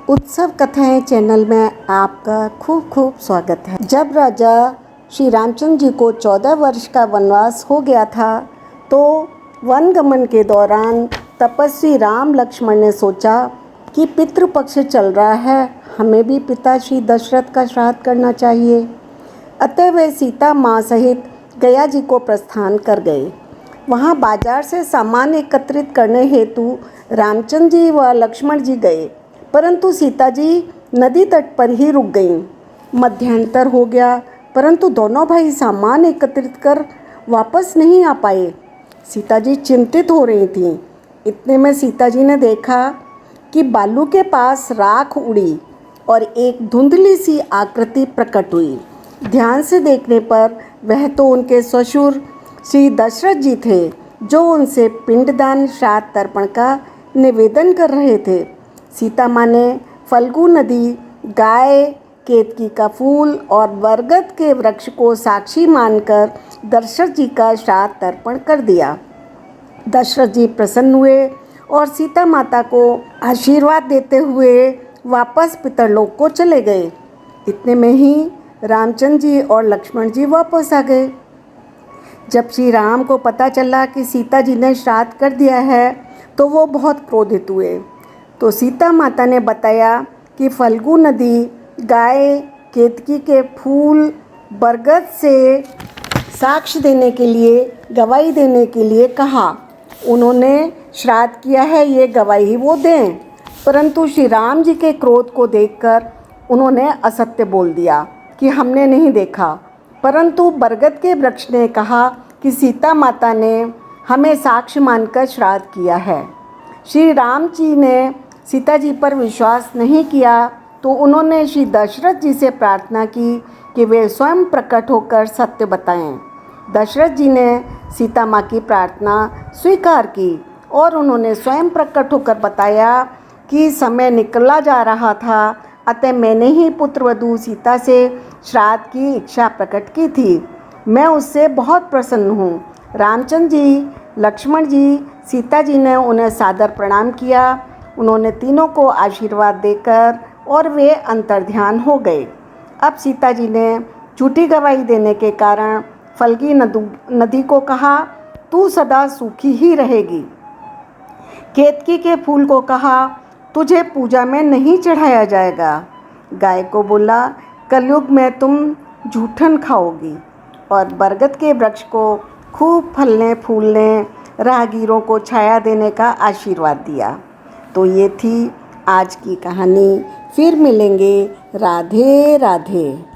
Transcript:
उत्सव कथाएं चैनल में आपका खूब खूब स्वागत है। जब राजा श्री रामचंद्र जी को 14 वर्ष का वनवास हो गया था तो वनगमन के दौरान तपस्वी राम लक्ष्मण ने सोचा कि पितृपक्ष चल रहा है, हमें भी पिता श्री दशरथ का श्राद्ध करना चाहिए। अतः वे सीता माँ सहित गया जी को प्रस्थान कर गए। वहाँ बाजार से सामान एकत्रित करने हेतु रामचंद्र जी व लक्ष्मण जी गए, परंतु सीता जी नदी तट पर ही रुक गईं। मध्यांतर हो गया, परंतु दोनों भाई सामान एकत्रित कर वापस नहीं आ पाए। सीता जी चिंतित हो रही थीं। इतने में सीता जी ने देखा कि बालू के पास राख उड़ी और एक धुंधली सी आकृति प्रकट हुई। ध्यान से देखने पर वह तो उनके ससुर श्री दशरथ जी थे, जो उनसे पिंडदान श्राद्ध तर्पण का निवेदन कर रहे थे। सीता माँ ने फल्गु नदी, गाय, केतकी का फूल और बरगद के वृक्ष को साक्षी मानकर दशरथ जी का श्राद्ध तर्पण कर दिया। दशरथ जी प्रसन्न हुए और सीता माता को आशीर्वाद देते हुए वापस पितरलोक को चले गए। इतने में ही रामचंद्र जी और लक्ष्मण जी वापस आ गए। जब श्री राम को पता चला कि सीता जी ने श्राद्ध कर दिया है तो वो बहुत क्रोधित हुए। तो सीता माता ने बताया कि फल्गु नदी, गाय, केतकी के फूल, बरगद से साक्ष्य देने के लिए, गवाही देने के लिए कहा। उन्होंने श्राद्ध किया है, ये गवाही वो दें। परंतु श्री राम जी के क्रोध को देखकर उन्होंने असत्य बोल दिया कि हमने नहीं देखा। परंतु बरगद के वृक्ष ने कहा कि सीता माता ने हमें साक्ष्य मानकर श्राद्ध किया है। श्री राम जी ने सीता जी पर विश्वास नहीं किया तो उन्होंने श्री दशरथ जी से प्रार्थना की कि वे स्वयं प्रकट होकर सत्य बताएं। दशरथ जी ने सीता माँ की प्रार्थना स्वीकार की और उन्होंने स्वयं प्रकट होकर बताया कि समय निकला जा रहा था, अतः मैंने ही पुत्रवधू सीता से श्राद्ध की इच्छा प्रकट की थी। मैं उससे बहुत प्रसन्न हूँ। रामचंद्र जी, लक्ष्मण जी, सीता जी ने उन्हें सादर प्रणाम किया। उन्होंने तीनों को आशीर्वाद देकर और वे अंतर्ध्यान हो गए। अब सीता जी ने झूठी गवाही देने के कारण फल्गी नदी को कहा, तू सदा सूखी ही रहेगी। केतकी के फूल को कहा, तुझे पूजा में नहीं चढ़ाया जाएगा। गाय को बोला, कलयुग में तुम जूठन खाओगी। और बरगद के वृक्ष को खूब फलने फूलने, राहगीरों को छाया देने का आशीर्वाद दिया। तो ये थी आज की कहानी। फिर मिलेंगे। राधे राधे।